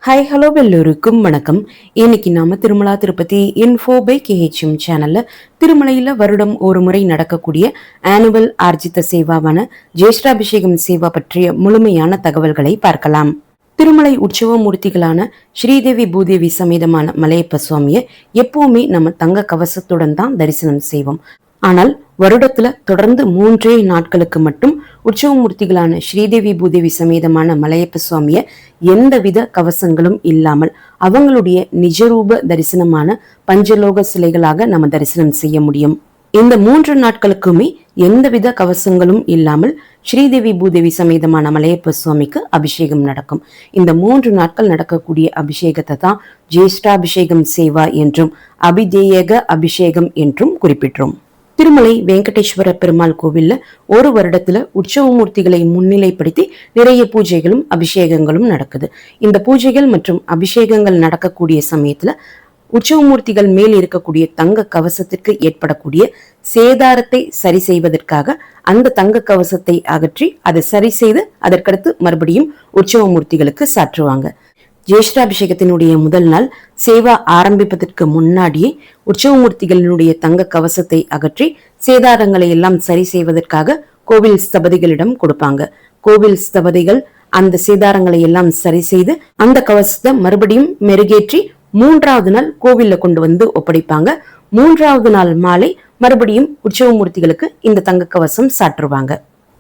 Hi hello எல்லோருக்கும் வணக்கம். இன்னைக்கு நாம Tirumala Tirupati info by KHM சேனல்ல திருமலையில வருடம் ஒரு முறை நடக்கக்கூடிய ஆனுவல் ஆர்ஜித சேவாவான ஜேஷ்டாபிஷேகம் சேவா பற்றிய முழுமையான தகவல்களை பார்க்கலாம். திருமலை உற்சவ மூர்த்திகளான ஸ்ரீதேவி பூதேவி சமேதமான மலையப்ப சுவாமியை எப்பவுமே நம்ம தங்க கவசத்துடன் தான் தரிசனம் செய்வோம். ஆனால் வருடத்துல தொடர்ந்து 3 நாட்களுக்கு மட்டும் உற்சவ மூர்த்திகளான ஸ்ரீதேவி பூதேவி சமேதமான மலையப்ப சுவாமிய எந்தவித கவசங்களும் இல்லாமல் அவங்களுடைய நிஜரூப தரிசனமான பஞ்சலோக சிலைகளாக நம்ம தரிசனம் செய்ய முடியும். இந்த 3 நாட்களுக்குமே எந்தவித கவசங்களும் இல்லாமல் ஸ்ரீதேவி பூதேவி சமேதமான மலையப்ப சுவாமிக்கு அபிஷேகம் நடக்கும். இந்த 3 நாட்கள் நடக்கக்கூடிய அபிஷேகத்தை தான் ஜேஷ்டாபிஷேகம் சேவா என்றும் அபிதேயக அபிஷேகம் என்றும் குறிப்பிட்டோம். திருமலை வெங்கடேஸ்வர பெருமாள் கோவில்ல ஒரு வருடத்துல உற்சவ மூர்த்திகளை முன்னிலைப்படுத்தி நிறைய பூஜைகளும் அபிஷேகங்களும் நடக்குது. இந்த பூஜைகள் மற்றும் அபிஷேகங்கள் நடக்கக்கூடிய சமயத்துல உற்சவ மூர்த்திகள் மேல் இருக்கக்கூடிய தங்க கவசத்திற்கு ஏற்படக்கூடிய சேதாரத்தை சரி செய்வதற்காக அந்த தங்க கவசத்தை அகற்றி அதை சரி செய்து அதற்கடுத்து மறுபடியும் உற்சவ மூர்த்திகளுக்கு சாற்றுவாங்க. ஜேஷ்டாபிஷேகத்தினுடைய முதல் நாள் சேவா ஆரம்பிப்பதற்கு முன்னாடியே உற்சவமூர்த்திகளினுடைய தங்க கவசத்தை அகற்றி சேதாரங்களை எல்லாம் சரி செய்வதற்காக கோவில் ஸ்தபதிகளிடம் கொடுப்பாங்க. கோவில் ஸ்தபதிகள் அந்த சேதாரங்களை எல்லாம் சரி செய்து அந்த கவசத்தை மறுபடியும் மெருகேற்றி 3வது நாள் கோவில்ல கொண்டு வந்து ஒப்படைப்பாங்க. 3வது நாள் மாலை மறுபடியும் உற்சவமூர்த்திகளுக்கு இந்த தங்க கவசம் சாற்றுவாங்க.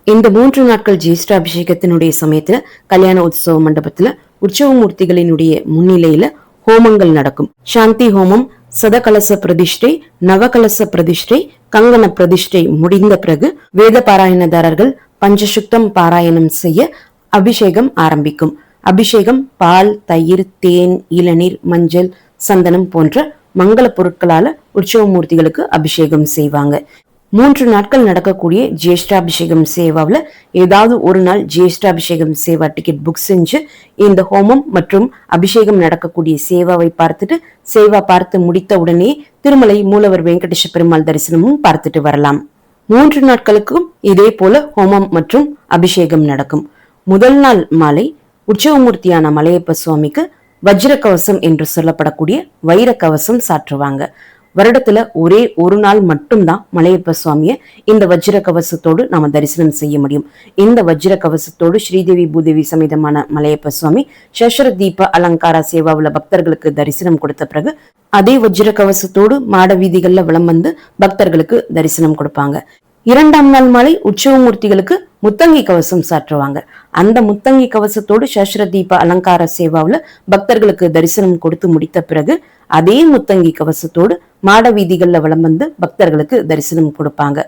இந்த 3 நாட்கள் ஜேஷ்டாபிஷேகத்தினுடைய சமயத்துல கல்யாண உற்சவ மண்டபத்துல உற்சவ மூர்த்திகளினுடைய முன்னிலையில ஹோமங்கள் நடக்கும். சாந்தி ஹோமம், சதகலச பிரதிஷ்டை, நவகலச பிரதிஷ்டை, கங்கண பிரதிஷ்டை முடிந்த பிறகு வேத பாராயணதாரர்கள் பஞ்சசுக்தம் பாராயணம் செய்ய அபிஷேகம் ஆரம்பிக்கும். அபிஷேகம் பால், தயிர், தேன், இளநீர், மஞ்சள், சந்தனம் போன்ற மங்கள பொருட்களால உற்சவ மூர்த்திகளுக்கு அபிஷேகம் செய்வாங்க. 3 நாட்கள் நடக்கக்கூடிய ஜேஷ்டாபிஷேகம் சேவாவில் ஏதாவது ஒரு நாள் ஜேஷ்டாபிஷேகம் சேவா டிக்கெட் புக் செஞ்சு இந்த ஹோமம் மற்றும் அபிஷேகம் நடக்கக்கூடிய சேவாவை பார்த்துட்டு சேவா பார்த்து முடித்த உடனே திருமலை மூலவர் வெங்கடேஷ பெருமாள் தரிசனமும் பார்த்துட்டு வரலாம். 3 நாட்களுக்கும் இதே போல ஹோமம் மற்றும் அபிஷேகம் நடக்கும். முதல் நாள் மாலை உற்சவமூர்த்தியான மலையப்ப சுவாமிக்கு வஜ்ர கவசம் என்று சொல்லப்படக்கூடிய வைர கவசம் சாற்றுவாங்க. வருடத்துல ஒரே ஒரு நாள் மட்டும்தான் மலையப்ப சுவாமிய இந்த வஜ்ர கவசத்தோடு நாம தரிசனம் செய்ய முடியும். இந்த வஜ்ர கவசத்தோடு ஸ்ரீதேவி பூதேவி சமேதமான மலையப்ப சுவாமி சஸ்ர தீப அலங்கார சேவாவுல பக்தர்களுக்கு தரிசனம் கொடுத்த பிறகு அதே வஜ்ர கவசத்தோடு மாட வீதிகள்ல வலம் வந்து பக்தர்களுக்கு தரிசனம் கொடுப்பாங்க. 2ஆம் நாள் மாலை உற்சவ மூர்த்திகளுக்கு முத்தங்கி கவசம் சாற்றுவாங்க. அந்த முத்தங்கி கவசத்தோடு சஸ்ர தீப அலங்கார சேவாவுல பக்தர்களுக்கு தரிசனம் கொடுத்து முடித்த பிறகு அதே முத்தங்கி கவசத்தோடு மாட வீதிகள்ல வலம் வந்து பக்தர்களுக்கு தரிசனம் கொடுப்பாங்க.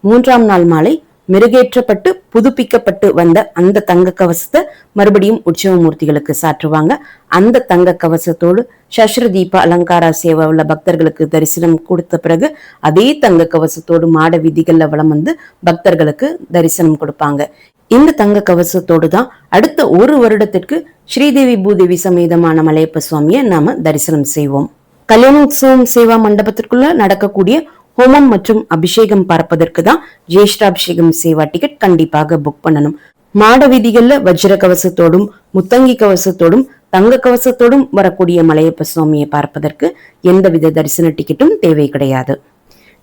3ஆம் நாள் மாலை மெருகேற்றப்பட்டு புதுப்பிக்கப்பட்டு வந்த அந்த தங்க கவசத்தை மறுபடியும் உற்சவ மூர்த்திகளுக்கு சாற்றுவாங்க. அந்த தங்க கவசத்தோடு சஸ்ர தீப அலங்கார சேவாவுல பக்தர்களுக்கு தரிசனம் கொடுத்த பிறகு அதே தங்க கவசத்தோடு மாட வீதிகள்ல வலம் வந்து பக்தர்களுக்கு தரிசனம் கொடுப்பாங்க. இந்த தங்க கவசத்தோடு தான் அடுத்த ஒரு வருடத்திற்கு ஸ்ரீதேவி பூதேவி சமேதமான மலையப்ப சுவாமியை நாம தரிசனம் செய்வோம். கல்யாண உற்சவம் சேவா மண்டபத்திற்குள்ள நடக்கக்கூடிய ஹோமம் மற்றும் அபிஷேகம் பார்ப்பதற்கு தான் ஜேஷ்டாபிஷேகம் சேவா டிக்கெட் கண்டிப்பாக புக் பண்ணணும். மாட வீதிகள்ல வஜ்ர கவசத்தோடும் முத்தங்கி கவசத்தோடும் தங்க கவசத்தோடும் வரக்கூடிய மலையப்ப சுவாமியை பார்ப்பதற்கு எந்தவித தரிசன டிக்கெட்டும் தேவை கிடையாது.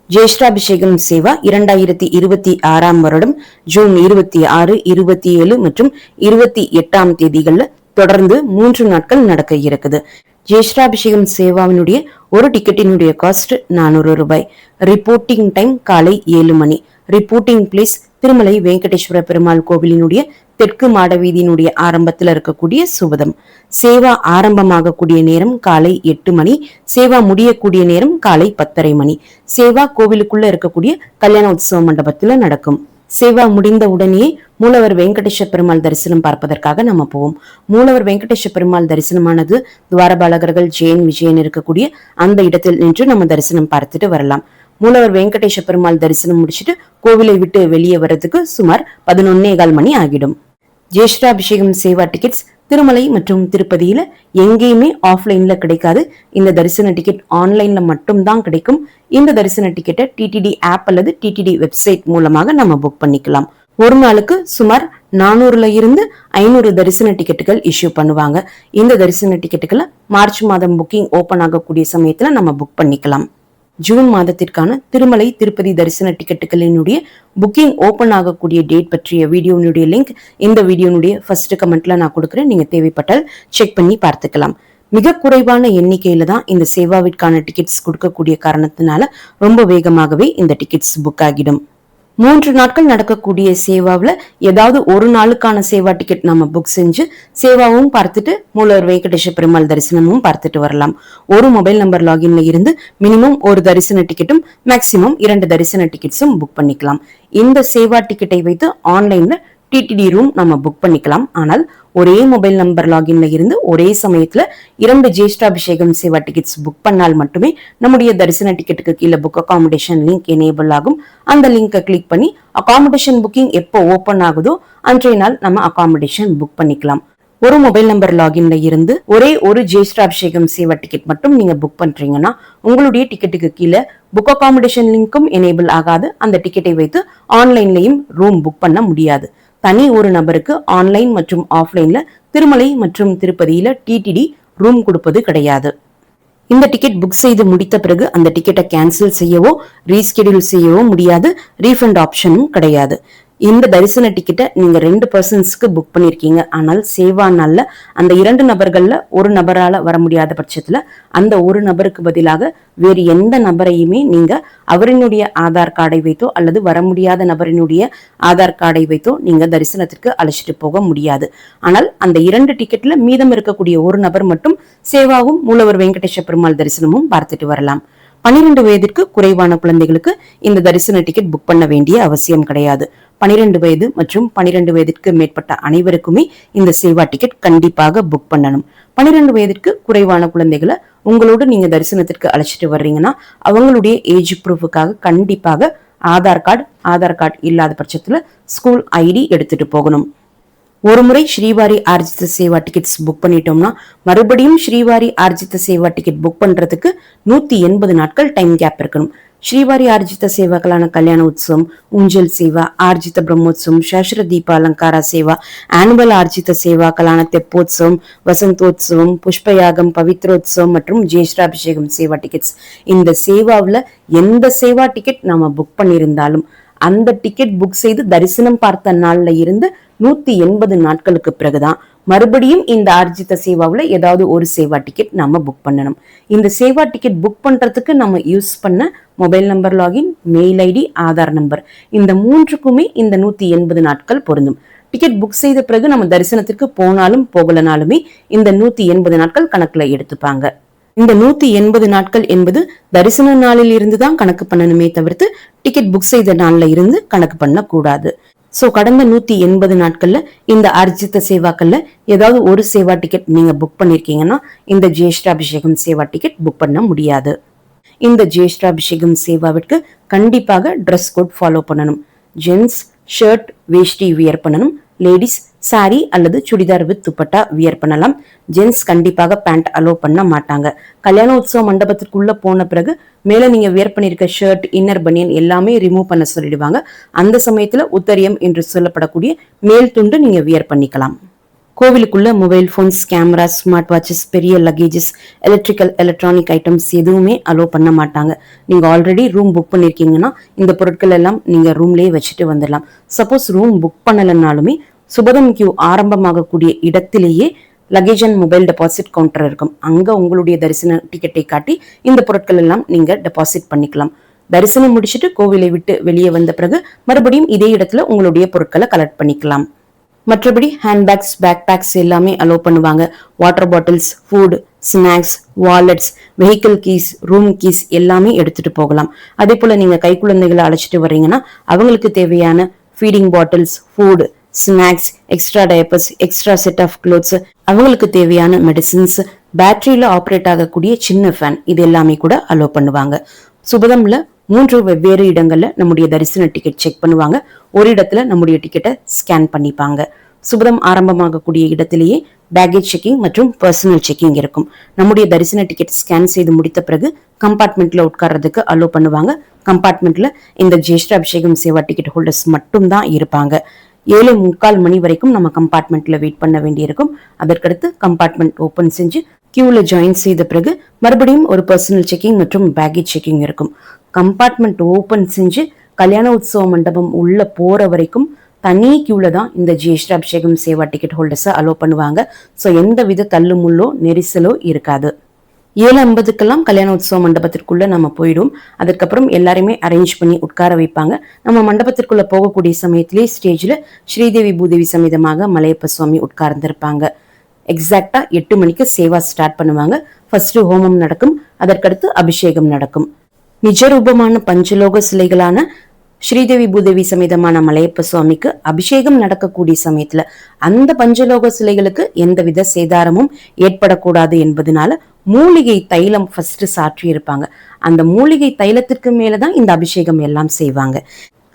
ஜேஷ்டாபிஷேகம் சேவா 2026ஆம் வருடம் ஜூன் 26, 27 மற்றும் 28ஆம் தேதிகள்ல தொடர்ந்து 3 நாட்கள் நடக்க இருக்குது. ஜேஷ்டாபிஷேகம் சேவாவினுடைய ஒரு டிக்கெட்டினுடைய காஸ்ட் 400 ரூபாய். ரிப்போர்ட்டிங் டைம் காலை 7 மணி. ரிப்போர்ட்டிங் பிளேஸ் திருமலை வெங்கடேஸ்வர பெருமாள் கோவிலினுடைய தெற்கு மாட வீதியினுடைய ஆரம்பத்துல இருக்கக்கூடிய சுவதம். சேவா ஆரம்பமாகக்கூடிய நேரம் காலை 8 மணி. சேவா முடியக்கூடிய நேரம் காலை 10:30 மணி. சேவா கோவிலுக்குள்ள இருக்கக்கூடிய கல்யாண உற்சவ மண்டபத்துல நடக்கும். சேவா முடிந்த உடனே மூலவர் வெங்கடேஷ பெருமாள் தரிசனம் பார்ப்பதற்காக நம்ம போவோம். மூலவர் வெங்கடேஷ பெருமாள் தரிசனமானது துவாரபாலகர்கள் ஜெயின் விஜயன் இருக்கக்கூடிய அந்த இடத்தில் நின்று நம்ம தரிசனம் பார்த்துட்டு வரலாம். மூலவர் வெங்கடேஷ பெருமாள் தரிசனம் முடிச்சுட்டு கோவிலை விட்டு வெளியே வர்றதுக்கு சுமார் 11:15 மணி ஆகிடும். ஜேஷ்டாபிஷேகம் சேவா டிக்கெட்ஸ் திருமலை மற்றும் திருப்பதியில எங்கேயுமே ஆஃப்லைன்ல கிடைக்காது. இந்த தரிசன டிக்கெட் ஆன்லைன்ல மட்டும் தான் கிடைக்கும். இந்த தரிசன டிக்கெட்டை டிடிடி ஆப் அல்லது டிடிடி வெப்சைட் மூலமாக நம்ம புக் பண்ணிக்கலாம். ஒரு நாளுக்கு சுமார் 400ல இருந்து 500 தரிசன டிக்கெட்டுகள் இஷ்யூ பண்ணுவாங்க. இந்த தரிசன டிக்கெட்டுகளை மார்ச் மாதம் புக்கிங் ஓபன் ஆகக்கூடிய சமயத்துல நம்ம புக் பண்ணிக்கலாம். ஜூன் மாதத்திற்கான திருமலை திருப்பதி தரிசன டிக்கெட்டுகளினுடைய புக்கிங் ஓபன் ஆகக்கூடிய டேட் பற்றிய வீடியோனுடைய லிங்க் இந்த வீடியோனுடைய ஃபர்ஸ்ட் கமெண்ட்ல நான் கொடுக்குறேன். நீங்க தேவைப்பட்டால் செக் பண்ணி பார்த்துக்கலாம். மிக குறைவான எண்ணிக்கையில தான் இந்த சேவாவிற்கான டிக்கெட்ஸ் கொடுக்கக்கூடிய காரணத்தினால ரொம்ப வேகமாகவே இந்த டிக்கெட்ஸ் புக் ஆகிடும். 3 நாட்கள் நடக்கக்கூடிய சேவாவில் ஏதாவது ஒரு நாளுக்கான சேவா டிக்கெட் நம்ம புக் செஞ்சு சேவாவும் பார்த்துட்டு மூலவர் வெங்கடேஷ பெருமாள் தரிசனமும் பார்த்துட்டு வரலாம். ஒரு மொபைல் நம்பர் லாகின்ல இருந்து மினிமம் ஒரு தரிசன டிக்கெட்டும் மேக்சிமம் 2 தரிசன டிக்கெட்ஸும் புக் பண்ணிக்கலாம். இந்த சேவா டிக்கெட்டை வைத்து ஆன்லைன்ல டிடிடி ரூம் நம்ம புக் பண்ணிக்கலாம். ஆனால் ஒரே மொபைல் நம்பர் லாகின்ல இருந்து ஒரே சமயத்துல 2 ஜேஷ்டாபிஷேகம் சேவா டிக்கெட்ஸ் புக் பண்ணால் மட்டுமே நம்முடைய தரிசன டிக்கெட்டுக்கு கீழே புக் அகாமடேஷன் லிங்க் எனேபிள் ஆகும். அந்த லிங்கை கிளிக் பண்ணி அகாமடேஷன் புக்கிங் எப்போ ஓபன் ஆகுதோ அன்றைய நாள் நம்ம அகாமடேஷன் புக் பண்ணிக்கலாம். ஒரு மொபைல் நம்பர் லாகின்ல இருந்து ஒரே ஒரு ஜேஷ்டாபிஷேகம் சேவா டிக்கெட் மட்டும் நீங்க புக் பண்றீங்கன்னா உங்களுடைய டிக்கெட்டுக்கு கீழே புக் அகாமடேஷன் லிங்க்கும் எனேபிள் ஆகாது. அந்த டிக்கெட்டை வைத்து ஆன்லைன்லயும் ரூம் புக் பண்ண முடியாது. தனி ஒரு நபருக்கு ஆன்லைன் மற்றும் ஆஃப்லைன்ல திருமலை மற்றும் திருப்பதியில டிடிடி ரூம் கொடுப்பது கிடையாது. இந்த டிக்கெட் புக் செய்து முடித்த பிறகு அந்த டிக்கெட்டை கேன்சல் செய்யவோ ரீஸ்கெடியூல் செய்யவோ முடியாது. ரீஃபண்ட் ஆப்ஷனும் கிடையாது. இந்த தரிசன டிக்கெட்டை நீங்க 2 பர்சன்ஸ்க்கு புக் பண்ணிருக்கீங்க. ஆனால் சேவா நாள்ல அந்த 2 நபர்கள்ல ஒரு நபரால வர முடியாத பட்சத்துல அந்த ஒரு நபருக்கு பதிலாக வேறு எந்த நபரையுமே நீங்க அவரினுடைய ஆதார் கார்டை வைத்தோ அல்லது வர முடியாத நபரினுடைய ஆதார் கார்டை வைத்தோ நீங்க தரிசனத்திற்கு அழைச்சிட்டு போக முடியாது. ஆனால் அந்த 2 டிக்கெட்ல மீதம் இருக்கக்கூடிய ஒரு நபர் மட்டும் சேவாவும் மூலவர் வெங்கடேஷ பெருமாள் தரிசனமும் பார்த்துட்டு வரலாம். 12 வயதிற்கு குறைவான குழந்தைகளுக்கு இந்த தரிசன டிக்கெட் புக் பண்ண வேண்டிய அவசியம் கிடையாது. 12 வயது மற்றும் 12 வயதிற்கு மேற்பட்ட அனைவருக்குமே இந்த சேவா டிக்கெட் கண்டிப்பாக புக் பண்ணணும். 12 வயதிற்கு குறைவான குழந்தைகளை உங்களோடு நீங்க தரிசனத்திற்கு அழைச்சிட்டு வர்றீங்கன்னா அவங்களுடைய ஏஜ் ப்ரூஃபுக்காக கண்டிப்பாக ஆதார் கார்டு இல்லாத பட்சத்துல ஸ்கூல் ஐடி எடுத்துட்டு போகணும். ஒரு முறை ஸ்ரீவாரி ஆர்ஜித சேவா டிக்கெட்ஸ் புக் பண்ணிட்டோம்னா மறுபடியும் ஸ்ரீவாரி ஆர்ஜித சேவா டிக்கெட் புக் பண்றதுக்கு 180 நாட்கள் டைம் கேப் இருக்கணும். ஸ்ரீவாரி ஆர்ஜித சேவாக்களான கல்யாண உற்சவம், ஊஞ்சல் சேவா, ஆர்ஜித பிரம்மோத்சவம், சாஸ்திர தீப அலங்கார சேவா, ஆனுவல் ஆர்ஜித சேவாக்களான தெப்போத்சவம், வசந்தோத்சவம், புஷ்பயாகம், பவித்ரோத்சவம் மற்றும் ஜேஷ்டாபிஷேகம் சேவா டிக்கெட்ஸ். இந்த சேவாவில் எந்த சேவா டிக்கெட் நாம புக் பண்ணியிருந்தாலும் அந்த டிக்கெட் புக் செய்து தரிசனம் பார்த்த நாள்ல இருந்து 180 நாட்களுக்கு பிறகுதான் மறுபடியும் இந்த ஆர்ஜித சேவாவில் ஏதாவது ஒரு சேவா டிக்கெட் நம்ம புக் பண்ணணும். இந்த சேவா டிக்கெட் புக் பண்றதுக்கு நம்ம யூஸ் பண்ண mobile number login, mail ID, Aadhaar number இந்த 3க்குமே இந்த 180 நாட்கள் பொருந்தும். டிக்கெட் புக் செய்த பிறகு நம்ம தரிசனத்திற்கு போனாலும் போகலனாலுமே இந்த 180 நாட்கள் கணக்குல எடுத்துப்பாங்க. இந்த 180 நாட்கள் என்பது தரிசன நாளில் இருந்து தான் கணக்கு பண்ணணுமே தவிர்த்து டிக்கெட் புக் செய்த நாள்ல இருந்து கணக்கு பண்ண கூடாது. சோ கடந்த 180 நாட்கள்ல இந்த அர்ஜித சேவாக்கள்ல ஏதாவது ஒரு சேவா டிக்கெட் நீங்க புக் பண்ணிருக்கீங்கன்னா இந்த ஜேஷ்டாபிஷேகம் சேவா டிக்கெட் புக் பண்ண முடியாது. இந்த ஜேஷ்டாபிஷேகம் சேவாவிற்கு கண்டிப்பாக ட்ரெஸ் கோட் ஃபாலோ பண்ணணும். ஜென்ஸ் ஷர்ட் வேஷ்டி வியர் பண்ணணும். லேடிஸ் சாரி அல்லது சுடிதார் வித் துப்பட்டா வியர் பண்ணலாம். ஜென்ஸ் கண்டிப்பாக பேண்ட் அலோ பண்ண மாட்டாங்க. கல்யாண உற்சவ மண்டபத்திற்குள்ள போன பிறகு மேல நீங்க வியர் பண்ணிருக்க ஷர்ட், இன்னர் பனியன் எல்லாமே ரிமூவ் பண்ண சொல்லிடுவாங்க. அந்த சமயத்துல உத்தரியம் என்று சொல்லப்படக்கூடிய மேல் துண்டு நீங்க வியர் பண்ணிக்கலாம். கோவிலுக்குள்ள mobile phones, camera, smart watches, பெரிய லக்கேஜஸ், எலக்ட்ரானிக் ஐட்டம்ஸ் எதுவுமே அலோ பண்ண மாட்டாங்க. நீங்க ஆல்ரெடி ரூம் புக் பண்ணிருக்கீங்கன்னா இந்த பொருட்கள் எல்லாம் நீங்க ரூம்லயே வச்சுட்டு வந்துடலாம். சப்போஸ் ரூம் புக் பண்ணலனாலுமே சுபதம் கியூ ஆரம்பமாகக்கூடிய இடத்திலேயே luggage and mobile deposit counter இருக்கும். அங்க உங்களுடைய தரிசன டிக்கெட்டை காட்டி இந்த பொருட்கள் எல்லாம் நீங்க டெபாசிட் பண்ணிக்கலாம். தரிசனம் முடிச்சுட்டு கோவிலை விட்டு வெளியே வந்த பிறகு மறுபடியும் இதே இடத்துல உங்களுடைய பொருட்களை கலெக்ட் பண்ணிக்கலாம். மற்றபடி ஹேண்ட்பேக்ஸ், பேக் பேக்ஸ் எல்லாமே அலோ பண்ணுவாங்க. Water bottles, food, snacks, wallets, vehicle keys, room keys எல்லாமே எடுத்துட்டு போகலாம். அதே போல நீங்க கை குழந்தைகளை அழைச்சிட்டு வர்றீங்கன்னா அவங்களுக்கு தேவையான feeding bottles, food, snacks, extra diapers, extra set of clothes, அவங்களுக்கு தேவையான மெடிசின்ஸ், பேட்டரியில ஆப்ரேட் ஆகக்கூடிய சின்ன ஃபேன் இது எல்லாமே கூட அலோ பண்ணுவாங்க. சுபதம்ல 3 வெவ்வேறு இடங்கள்ல நம்முடைய தரிசன டிக்கெட் செக் பண்ணுவாங்க. ஒரு இடத்துல நம்முடைய டிக்கெட்டை ஸ்கேன் பண்ணிப்பாங்க. சுபதம் ஆரம்பமாகக்கூடிய இடத்திலேயே பேகேஜ் செக்கிங் மற்றும் பர்சனல் செக்கிங் இருக்கும். நம்முடைய தரிசன டிக்கெட் ஸ்கேன் செய்து முடித்த பிறகு கம்பார்ட்மெண்ட்ல உட்கார்றதுக்கு அலோ பண்ணுவாங்க. கம்பார்ட்மெண்ட்ல இந்த ஜேஷ்ட அபிஷேகம் சேவா டிக்கெட் ஹோல்டர்ஸ் மட்டும் தான் இருப்பாங்க. 7:45 மணி வரைக்கும் நம்ம கம்பார்ட்மெண்ட்ல வெயிட் பண்ண வேண்டியிருக்கும். அதற்கடுத்து கம்பார்ட்மெண்ட் ஓபன் செஞ்சு கியூல ஜாயின் செய்த பிறகு மறுபடியும் ஒரு பர்சனல் செக்கிங் மற்றும் பேக்கேஜ் செக்கிங் இருக்கும். கம்பார்ட்மெண்ட் ஓபன் செஞ்சு கல்யாண உற்சவ மண்டபம் உள்ள போற வரைக்கும் தனி கியூல தான் இந்த ஜேஷ்டாபிஷேகம் சேவா டிக்கெட் ஹோல்டர்ஸை அலோ பண்ணுவாங்க. ஸோ எந்த வித தள்ளுமுள்ளோ நெரிசலோ இருக்காது. 7:50க்கெல்லாம் கல்யாண உற்சவ மண்டபத்திற்குள்ள நம்ம போயிடும். அதுக்கப்புறம் எல்லாருமே அரேஞ்ச் பண்ணி உட்கார வைப்பாங்க. நம்ம மண்டபத்திற்குள்ள போகக்கூடிய சமயத்திலே ஸ்டேஜ்ல ஸ்ரீதேவி பூதேவி சமேதமாக மலையப்ப சுவாமி உட்கார்ந்திருப்பாங்க. எக்ஸாக்டா 8 மணிக்கு சேவா ஸ்டார்ட் பண்ணுவாங்க. ஃபர்ஸ்ட் ஹோமம் நடக்கும். அதற்கடுத்து அபிஷேகம் நடக்கும். நிஜரூபமான பஞ்சலோக சிலைகளான ஸ்ரீதேவி பூதேவி சமேதமான மலையப்ப சுவாமிக்கு அபிஷேகம் நடக்கக்கூடிய சமயத்துல அந்த பஞ்சலோக சிலைகளுக்கு எந்தவித சேதாரமும் ஏற்படக்கூடாது என்பதனால மூலிகை தைலம் ஃபர்ஸ்ட் சாற்றி இருப்பாங்க. அந்த மூலிகை தைலத்திற்கு மேலதான் இந்த அபிஷேகம் எல்லாம் செய்வாங்க.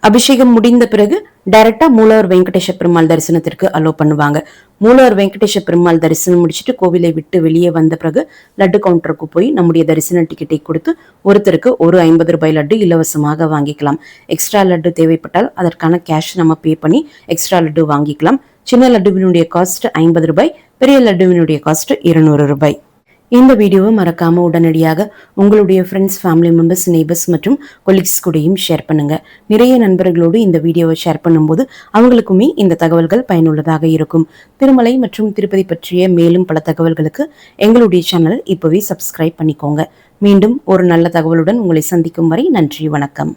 அபிஷேகம் முடிந்த பிறகு டைரக்டா மூலவர் வெங்கடேஷ பெருமாள் தரிசனத்திற்கு அலோ பண்ணுவாங்க. மூலவர் வெங்கடேஷ பெருமாள் தரிசனம் முடிச்சுட்டு கோவிலை விட்டு வெளியே வந்த பிறகு லட்டு கவுண்டருக்கு போய் நம்முடைய தரிசன டிக்கெட்டை கொடுத்து ஒருத்தருக்கு ஒரு 50 ரூபாய் லட்டு இலவசமாக வாங்கிக்கலாம். எக்ஸ்ட்ரா லட்டு தேவைப்பட்டால் அதற்கான கேஷ் நம்ம பே பண்ணி எக்ஸ்ட்ரா லட்டு வாங்கிக்கலாம். சின்ன லட்டுவினுடைய காஸ்ட் 50 ரூபாய், பெரிய லட்டுவினுடைய காஸ்ட் 200 ரூபாய். இந்த வீடியோவை மறக்காம உடனடியாக உங்களுடைய ஃப்ரெண்ட்ஸ், ஃபேமிலி மெம்பர்ஸ், நெய்பர்ஸ் மற்றும் கொலீக்ஸ் கூடயும் ஷேர் பண்ணுங்க. நிறைய நண்பர்களோடு இந்த வீடியோவை ஷேர் பண்ணும்போது அவங்களுக்குமே இந்த தகவல்கள் பயனுள்ளதாக இருக்கும். திருமலை மற்றும் திருப்பதி பற்றிய மேலும் பல தகவல்களுக்கு எங்களுடைய சேனல் இப்பவே சப்ஸ்கிரைப் பண்ணிக்கோங்க. மீண்டும் ஒரு நல்ல தகவலுடன் உங்களை சந்திக்கும் வரை நன்றி, வணக்கம்.